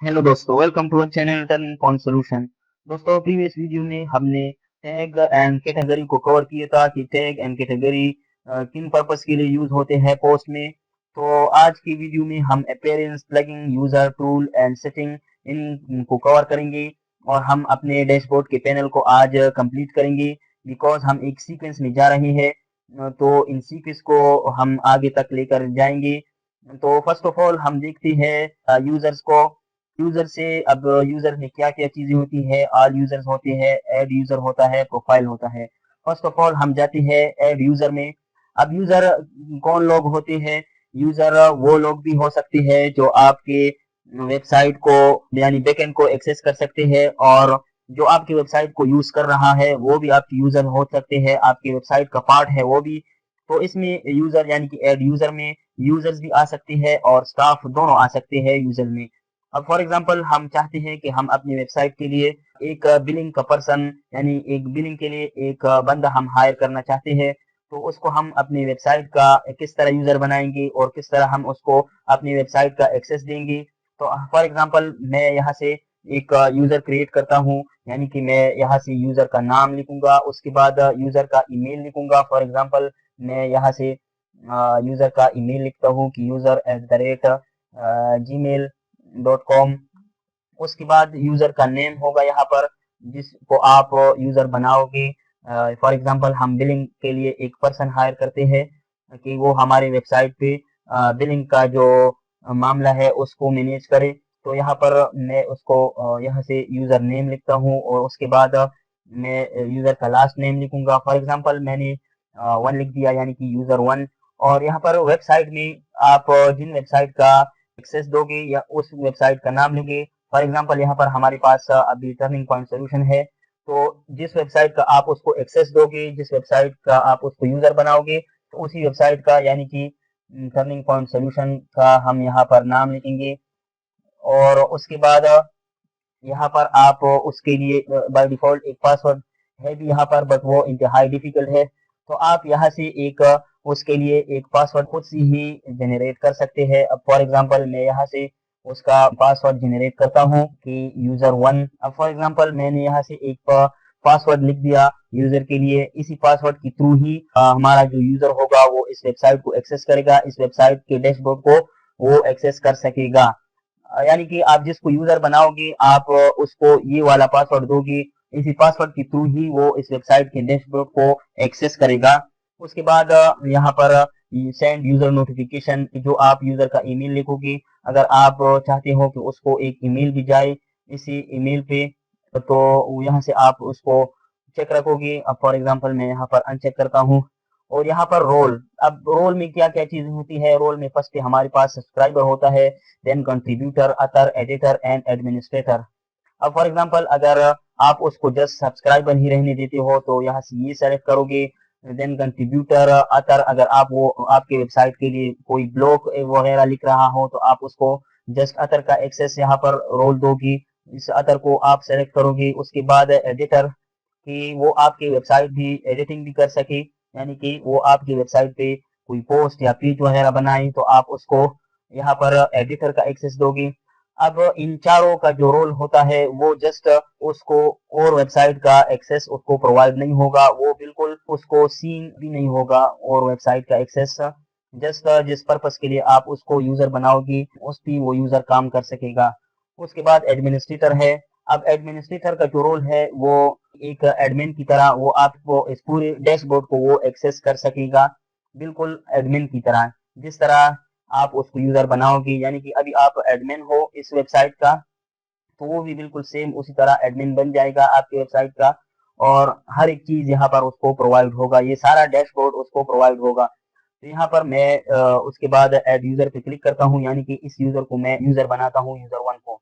Hello दोस्तों, welcome to our channel turning point solution. दोस्तों, previous video में हमने टैग एंड कैटेगरी को कवर किया था कि टैग एंड कैटेगरी किन पर्पस के लिए यूज होते हैं पोस्ट में। तो आज की वीडियो में हम appearance, plugging, user, tool and setting इनको कवर करेंगे और हम अपने डैशबोर्ड के पैनल को आज कंप्लीट करेंगे बिकॉज हम एक सीक्वेंस में जा रहे हैं। तो इन सीक्वेंस को हम आगे तक लेकर जाएंगे। तो फर्स्ट ऑफ ऑल हम देखते हैं यूजर्स को। यूजर से अब यूजर में क्या क्या चीजें होती है। ऑल यूजर्स होते हैं, ऐड यूजर होता है, प्रोफाइल होता है। फर्स्ट ऑफ ऑल हम जाते हैं ऐड यूजर में। अब यूजर कौन लोग होते हैं? यूजर वो लोग भी हो सकते हैं जो आपके वेबसाइट को यानी बैकएंड को एक्सेस कर सकते हैं, और जो आपकी वेबसाइट को यूज कर रहा है वो भी आपके यूजर हो सकते हैं, आपकी वेबसाइट का पार्ट है वो भी। तो इसमें यूजर यानी कि ऐड यूजर में यूजर्स भी आ सकते हैं और स्टाफ दोनों आ सकते हैं यूजर में। अब फॉर एग्जांपल हम चाहते हैं कि हम अपनी वेबसाइट के लिए एक बिलिंग का पर्सन यानी एक बिलिंग के लिए एक बंदा हम हायर करना चाहते हैं। तो उसको हम अपनी वेबसाइट का किस तरह यूजर बनाएंगे और किस तरह हम उसको अपनी वेबसाइट का एक्सेस देंगे। तो फॉर एग्जांपल मैं यहाँ से एक यूजर क्रिएट करता हूँ, यानी कि मैं यहाँ से यूजर का नाम लिखूंगा, उसके बाद यूजर का ईमेल लिखूंगा। फॉर एग्जांपल मैं यहाँ से यूजर का ईमेल लिखता हूँ कि user@gmail.com। उसके बाद यूजर का नेम होगा यहाँ पर जिसको आप यूजर बनाओगे। फॉर एग्जांपल हम बिलिंग के लिए एक पर्सन हायर करते हैं कि वो हमारे वेबसाइट पे बिलिंग का जो मामला है उसको मैनेज करे। तो यहाँ पर मैं उसको यहाँ से यूजर नेम लिखता हूँ और उसके बाद मैं यूजर का लास्ट नेम लिखूंगा। फॉर एग्जांपल मैंने वन लिख दिया यानी कि यूजर वन। और यहाँ पर वेबसाइट में आप जिन वेबसाइट का एक्सेस दोगे या उस वेबसाइट का नाम लोगे। फॉर एग्जांपल यहाँ पर हमारे पास अभी टर्निंग पॉइंट सोल्यूशन है। तो जिस वेबसाइट का आप उसको एक्सेस दोगे, जिस वेबसाइट का आप उसको यूजर बनाओगे, तो उसी वेबसाइट का यानी कि टर्निंग पॉइंट सोल्यूशन का हम यहाँ पर नाम लिखेंगे। और उसके बाद यहाँ पर आप उसके लिए बाय डिफॉल्ट एक पासवर्ड है भी यहाँ पर, बट वो इंतहाई डिफिकल्ट है। तो आप यहाँ से एक उसके लिए एक पासवर्ड खुद से ही जनरेट कर सकते हैं। अब फॉर एग्जांपल मैं यहाँ से उसका पासवर्ड जनरेट करता हूँ कि यूजर वन। अब फॉर एग्जांपल मैंने यहाँ से एक पासवर्ड लिख दिया यूजर के लिए। इसी पासवर्ड के थ्रू ही हमारा जो यूजर होगा वो इस वेबसाइट को एक्सेस करेगा, इस वेबसाइट के डैशबोर्ड को वो एक्सेस कर सकेगा। यानी कि आप जिसको यूजर बनाओगे आप उसको ये वाला पासवर्ड दोगे, इसी पासवर्ड के थ्रू ही वो इस वेबसाइट के डैशबोर्ड को एक्सेस करेगा। उसके बाद यहाँ पर सेंड यूजर नोटिफिकेशन, जो आप यूजर का ईमेल लिखोगे। अगर आप चाहते हो कि उसको एक ईमेल भी जाए इसी ईमेल पे, तो यहाँ से आप उसको चेक रखोगे। अब फॉर एग्जांपल मैं यहाँ पर अनचेक करता हूँ। और यहाँ पर रोल, अब रोल में क्या क्या चीजें होती है। रोल में फर्स्ट हमारे पास सब्सक्राइबर होता है, then contributor, author, editor and administrator. अब फॉर एग्जांपल अगर आप उसको जस्ट सब्सक्राइबर ही रहने देते हो तो यहाँ से ये सेलेक्ट करोगे। देन कंट्रीब्यूटर, अथर, अगर आप वो आपके वेबसाइट के लिए कोई ब्लॉग वगैरह लिख रहा हो तो आप उसको जस्ट अथर का एक्सेस यहाँ पर रोल दोगी, इस अथर को आप सेलेक्ट करोगे। उसके बाद एडिटर कि वो आपकी वेबसाइट भी एडिटिंग भी कर सके, यानी कि वो आपकी वेबसाइट पे कोई पोस्ट या पेज वगैरह बनाए तो आप उसको यहाँ पर एडिटर का एक्सेस दोगे। अब इन चारों का जो रोल होता है वो जस्ट उसको और वेबसाइट का एक्सेस उसको प्रोवाइड नहीं होगा, वो बिल्कुल उसको सीन भी नहीं होगा और वेबसाइट का एक्सेस। जस्ट जिस पर्पस के लिए आप उसको यूजर बनाओगी उस पे वो यूजर काम कर सकेगा। उसके बाद एडमिनिस्ट्रेटर है। अब एडमिनिस्ट्रेटर का जो रोल है वो एक एडमिन की तरह, वो आपको इस पूरे डैशबोर्ड को वो एक्सेस कर सकेगा बिल्कुल एडमिन की तरह। जिस तरह आप उसको यूजर बनाओगे, यानी कि अभी आप एडमिन हो इस वेबसाइट का, तो वो भी बिल्कुल सेम उसी तरह एडमिन बन जाएगा आपकी वेबसाइट का। और हर एक चीज यहाँ पर उसको प्रोवाइड होगा, ये सारा डैशबोर्ड उसको प्रोवाइड होगा। तो यहाँ पर मैं उसके बाद ऐड यूजर पे क्लिक करता हूँ, यानी कि इस यूजर को मैं यूजर बनाता हूँ, यूजर वन को।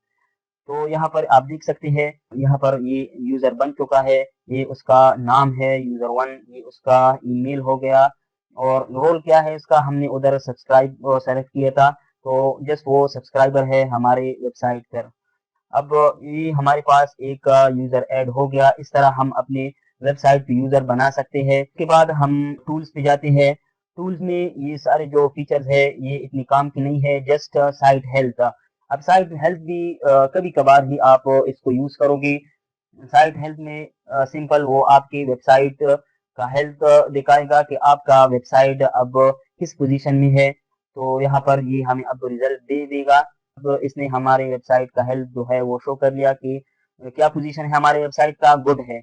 तो यहाँ पर आप देख सकते हैं यहाँ पर ये यूजर बन चुका है, ये उसका नाम है यूजर वन, ये उसका ईमेल हो गया। और रोल क्या है इसका, हमने उधर सब्सक्राइब सेलेक्ट किया था, तो जस्ट वो सब्सक्राइबर है हमारे वेबसाइट पर। अब ये हमारे पास एक यूजर ऐड हो गया। इस तरह हम अपने वेबसाइट पे यूजर बना सकते हैं। उसके बाद हम टूल्स पे जाते हैं। टूल्स में ये सारे जो फीचर्स है ये इतनी काम की नहीं है, जस्ट साइट हेल्थ। अब साइट हेल्प भी कभी कभार ही आप इसको यूज करोगे। साइट हेल्प में सिंपल वो आपकी वेबसाइट का हेल्प दिखाएगा कि आपका वेबसाइट अब किस पोजीशन में है। तो यहाँ पर ये हमें अब रिजल्ट दे देगा। अब इसने हमारे वेबसाइट का हेल्प जो है वो शो कर लिया कि क्या पोजीशन है हमारे वेबसाइट का, गुड है।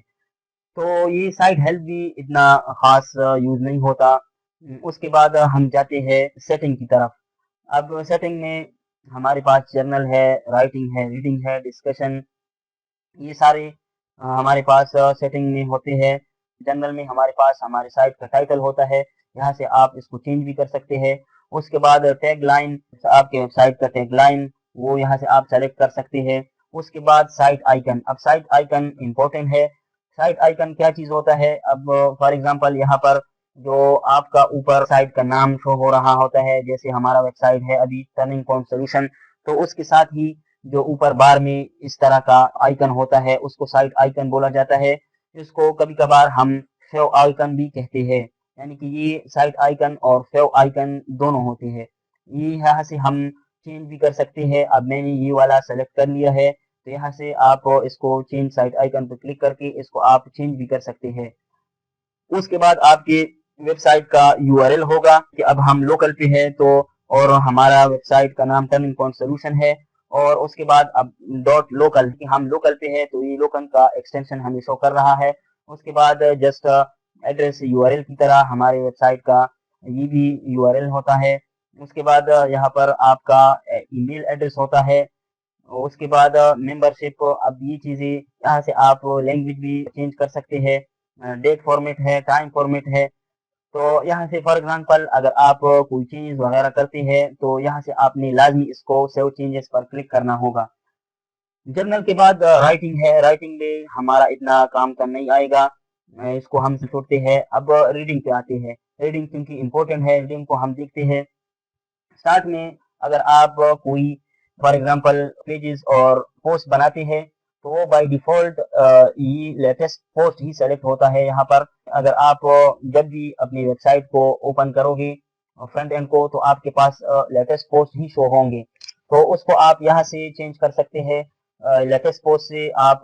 तो ये साइट हेल्प भी इतना खास यूज नहीं होता। उसके बाद हम जाते हैं सेटिंग की तरफ। अब सेटिंग में हमारे पास जर्नल है, राइटिंग है, रीडिंग है, डिस्कशन, ये सारे हमारे पास सेटिंग में होते हैं। जनरल में हमारे पास हमारे साइट का टाइटल होता है, यहाँ से आप इसको चेंज भी कर सकते हैं। उसके बाद टैग लाइन, आपके वेबसाइट का टैग लाइन वो यहाँ से आप सेलेक्ट कर सकते हैं। उसके बाद साइट आइकन, अब साइट आइकन इंपॉर्टेंट है। साइट आइकन क्या चीज होता है, अब फॉर एग्जांपल यहाँ पर जो आपका ऊपर साइट का नाम शो हो रहा होता है, जैसे हमारा वेबसाइट है अभी टर्निंग पॉइंट सॉल्यूशन, तो उसके साथ ही जो ऊपर बार में इस तरह का आइकन होता है उसको साइट आइकन बोला जाता है। इसको कभी कभार हम फेव आइकन भी कहते हैं, यानी कि ये साइट आइकन और फेव आइकन दोनों होते हैं। ये यहाँ से हम चेंज भी कर सकते हैं। अब मैंने ये वाला सेलेक्ट कर लिया है, तो यहाँ से आप इसको चेंज साइट आइकन पर क्लिक करके इसको आप चेंज भी कर सकते हैं। उसके बाद आपके वेबसाइट का यूआरएल होगा कि अब हम लोकल पे है तो, और हमारा वेबसाइट का नाम टर्निंग पॉइंट सॉल्यूशन है। और उसके बाद अब डॉट लोकल कि हम लोकल पे है तो ये लोकल का एक्सटेंशन हमें शो कर रहा है। उसके बाद जस्ट एड्रेस यूआरएल की तरह हमारे वेबसाइट का ये भी यूआरएल होता है। उसके बाद यहाँ पर आपका ईमेल एड्रेस होता है। उसके बाद मेंबरशिप, अब ये चीजें यहाँ से आप लैंग्वेज भी चेंज कर सकते हैं। डेट फॉर्मेट है, टाइम फॉर्मेट है। तो यहाँ से फॉर एग्जांपल अगर आप कोई चेंज वगैरह करते हैं तो यहाँ से आपने लाजमी इसको सेव चेंजेस पर क्लिक करना होगा। जर्नल के बाद राइटिंग है। राइटिंग में हमारा इतना काम का नहीं आएगा, इसको हम छोड़ते हैं। अब रीडिंग पे आते हैं। रीडिंग क्योंकि इम्पोर्टेंट है, रीडिंग को हम देखते हैं। स्टार्ट में अगर आप कोई फॉर एग्जांपल पेजेस और पोस्ट बनाते हैं तो वो बाय डिफॉल्ट ये लेटेस्ट पोस्ट ही सेलेक्ट होता है यहाँ पर। अगर आप जब भी अपनी वेबसाइट को ओपन करोगे फ्रंट एंड को, तो आपके पास लेटेस्ट पोस्ट ही शो होंगे। तो उसको आप यहाँ से चेंज कर सकते हैं। लेटेस्ट पोस्ट से आप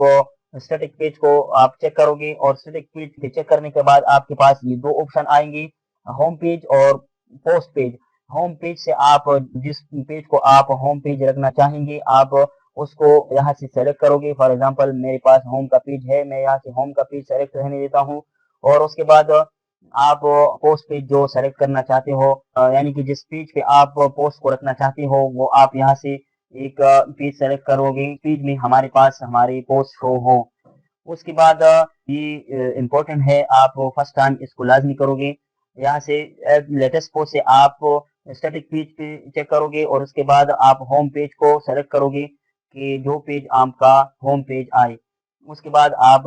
स्टैटिक पेज को आप चेक करोगे और स्टैटिक पेज के चेक करने के बाद आपके पास ये दो ऑप्शन आएंगे, होम पेज और पोस्ट पेज। होम पेज से आप जिस पेज को आप होम पेज रखना चाहेंगे आप उसको यहाँ से सेलेक्ट करोगे। फॉर एग्जांपल मेरे पास होम का पेज है, मैं यहाँ से होम का पेज सेलेक्ट रहने देता हूँ। और उसके बाद आप पोस्ट पेज जो सेलेक्ट करना चाहते हो, यानी कि जिस पेज पे आप पोस्ट को रखना चाहते हो वो आप यहाँ से एक पेज सेलेक्ट करोगे, पेज में हमारे पास हमारी पोस्ट शो हो। उसके बाद ये इम्पोर्टेंट है, आप फर्स्ट टाइम इसको लाजमी करोगे। यहाँ से लेटेस्ट पोस्ट से आप स्टैटिक पेज पे चेक करोगे और उसके बाद आप होम पेज को सेलेक्ट करोगे कि जो पेज आपका होम पेज आए। उसके बाद आप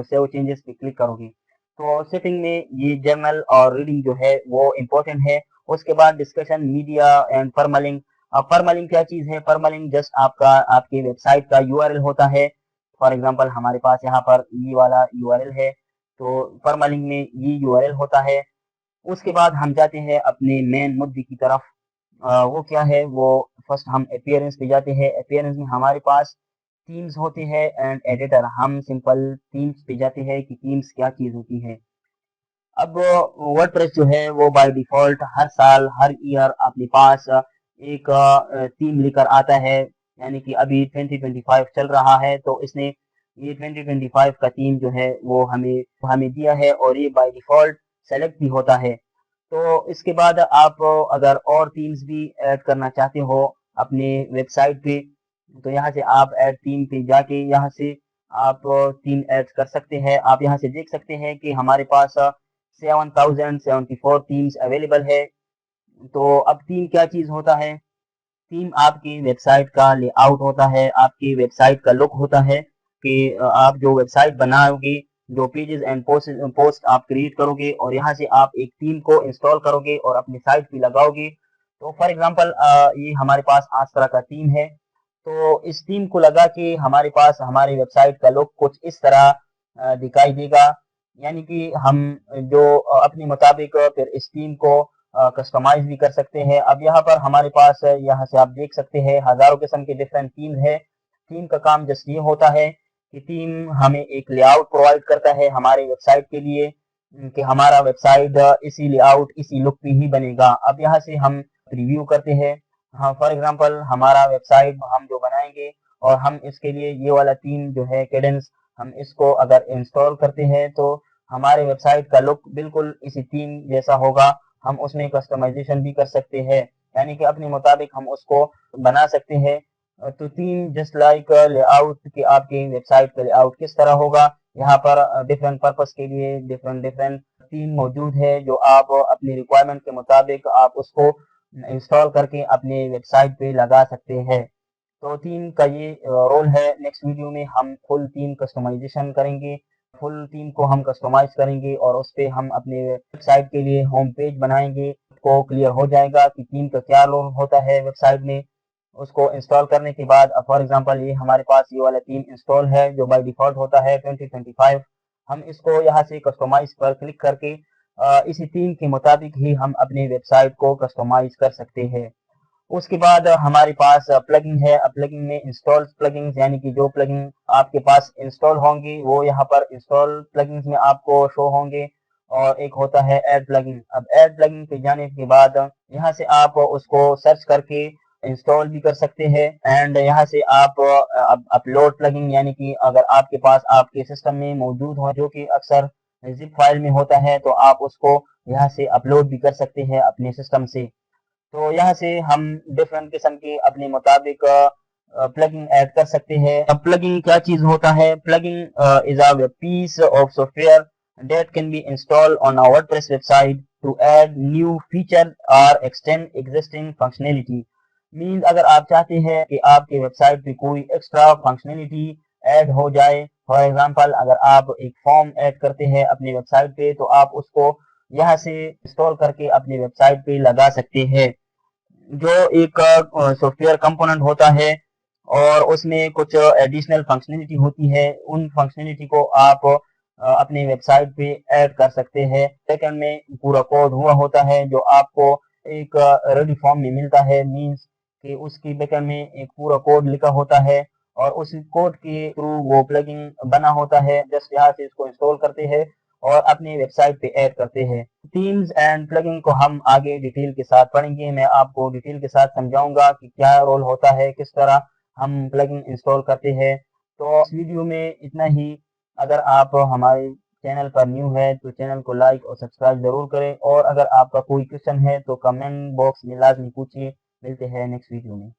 सेव चेंजेस पे क्लिक करोगे। तो सेटिंग में ये जर्नल और रीडिंग जो है वो इम्पोर्टेंट है। उसके बाद डिस्कशन, मीडिया एंड परमालिंक। अब परमालिंक क्या चीज है, परमालिंक जस्ट आपका आपके वेबसाइट का यूआरएल होता है। फॉर एग्जांपल हमारे पास यहाँ पर ये वाला यूआरएल है, तो परमालिंक में ये यूआरएल होता है। उसके बाद हम जाते हैं अपने मेन मुद्दे की तरफ। वो क्या है, वो फर्स्ट हम अपीयरेंस पे जाते हैं। अपीयरेंस में हमारे पास थीम्स होते हैं एंड एडिटर। हम सिंपल थीम्स पे जाते हैं कि थीम्स क्या चीज होती है। अब वर्डप्रेस जो है वो बाय डिफॉल्ट हर साल हर ईयर अपने पास एक थीम लेकर आता है, यानी कि अभी 2025 चल रहा है तो इसने ये 2025 का थीम जो है वो हमें हमें दिया है और ये बाय डिफॉल्ट सेलेक्ट भी होता है। तो इसके बाद आप अगर और थीम्स भी ऐड करना चाहते हो अपने वेबसाइट पे, तो यहाँ से आप ऐड थीम पे जाके यहाँ से आप थीम ऐड कर सकते हैं। आप यहाँ से देख सकते हैं कि हमारे पास 7074 थीम्स अवेलेबल है। तो अब थीम क्या चीज होता है, थीम आपकी वेबसाइट का लेआउट होता है, आपकी वेबसाइट का लुक होता है कि आप जो वेबसाइट बनाओगे, जो पेजेस एंड पोस्ट आप क्रिएट करोगे और यहाँ से आप एक थीम को इंस्टॉल करोगे और अपनी साइट पे लगाओगे। तो फॉर एग्जांपल ये हमारे पास आज तरह का थीम है, तो इस थीम को लगा के हमारे पास हमारी वेबसाइट का लुक कुछ इस तरह दिखाई देगा। यानी कि हम जो अपने मुताबिक फिर इस थीम को कस्टमाइज भी कर सकते हैं। अब यहाँ पर हमारे पास यहाँ से आप देख सकते हैं हजारों किस्म के डिफरेंट थीम है। थीम का काम जस्ट ये होता है कि थीम हमें एक लेआउट प्रोवाइड करता है हमारे वेबसाइट के लिए कि हमारा वेबसाइट इसी लेआउट इसी लुक पे ही बनेगा। अब यहाँ से हम रिव्यू करते हैं। हाँ, फॉर एग्जांपल हमारा वेबसाइट हम जो बनाएंगे और हम इसके लिए ये वाला थीम जो है कैडेंस, हम इसको अगर इंस्टॉल करते हैं तो हमारे वेबसाइट का लुक बिल्कुल इसी थीम जैसा होगा। हम उसमें कस्टमाइजेशन भी कर सकते हैं, यानी कि अपने मुताबिक हम उसको बना सकते हैं। तो थीम जस्ट लाइक लेआउट कि आपकी वेबसाइट का लेआउट किस तरह होगा। यहाँ पर डिफरेंट पर्पस के लिए डिफरेंट डिफरेंट थीम मौजूद है जो आप अपनी रिक्वायरमेंट के मुताबिक आप उसको इंस्टॉल करके अपने वेबसाइट पे लगा सकते हैं। तो थीम का ये रोल है। नेक्स्ट वीडियो में हम फुल थीम कस्टमाइजेशन करेंगे, फुल थीम को हम कस्टमाइज करेंगे और उस पे हम अपने वेबसाइट के लिए होम पेज बनाएंगे। को क्लियर हो जाएगा कि थीम का क्या रोल होता है वेबसाइट में। उसको इंस्टॉल करने के बाद फॉर एग्जांपल ये हमारे पास ये वाला थीम इंस्टॉल है जो बाय डिफॉल्ट होता है 2025। हम इसको यहाँ से कस्टमाइज पर क्लिक करके इसी थीम के मुताबिक ही हम अपनी वेबसाइट को कस्टमाइज कर सकते हैं। उसके बाद हमारे पास प्लगइन है। प्लगइन में इंस्टॉल प्लगइन्स यानी कि जो प्लगइन आपके पास इंस्टॉल होंगे वो यहाँ पर इंस्टॉल प्लगइन्स में आपको शो होंगे। और एक होता है ऐड प्लगइन। अब ऐड प्लगइन पे जाने के बाद यहाँ से आप उसको सर्च करके इंस्टॉल भी कर सकते हैं। एंड यहाँ से आप अपलोड प्लगइन यानी कि अगर आपके पास आपके सिस्टम में मौजूद हो जो कि अक्सर जिप फाइल में होता है तो आप उसको यहाँ से अपलोड भी कर सकते हैं अपने सिस्टम से। तो यहाँ से हम डिफरेंट किस्म के अपने मुताबिक प्लगइन ऐड कर सकते हैं। अब प्लगइन क्या चीज होता है? Plugin is a piece of software that can be installed on our WordPress website to add new feature or extend existing functionality। Means अगर आप चाहते हैं कि आपके वेबसाइट पे कोई एक्स्ट्रा फंक्शनैलिटी ऐड हो जाए, फॉर एग्जांपल अगर आप एक फॉर्म ऐड करते हैं अपनी वेबसाइट पे तो आप उसको यहाँ से इंस्टॉल करके अपनी वेबसाइट पे लगा सकते हैं। जो एक सॉफ्टवेयर कंपोनेंट होता है और उसमें कुछ एडिशनल फंक्शनैलिटी होती है, उन फंक्शनैलिटी को आप अपने वेबसाइट पे ऐड कर सकते हैं। सेकंड में पूरा कोड हुआ होता है जो आपको एक रेडी फॉर्म में मिलता है। मींस कि उसकी बैकएंड में एक पूरा कोड लिखा होता है और उस कोड के थ्रू वो प्लगइन बना होता है। जस्ट यहाँ से इसको इंस्टॉल करते हैं और अपनी वेबसाइट पे ऐड करते हैं। थीम्स एंड प्लगइन को हम आगे डिटेल के साथ पढ़ेंगे। मैं आपको डिटेल के साथ समझाऊंगा कि क्या रोल होता है, किस तरह हम प्लगइन इंस्टॉल करते हैं। तो इस वीडियो में इतना ही। अगर आप हमारे चैनल पर न्यू है तो चैनल को लाइक और सब्सक्राइब जरूर करें और अगर आपका कोई क्वेश्चन है तो कमेंट बॉक्स में लाजमी पूछिए। मिलते हैं नेक्स्ट वीडियो में।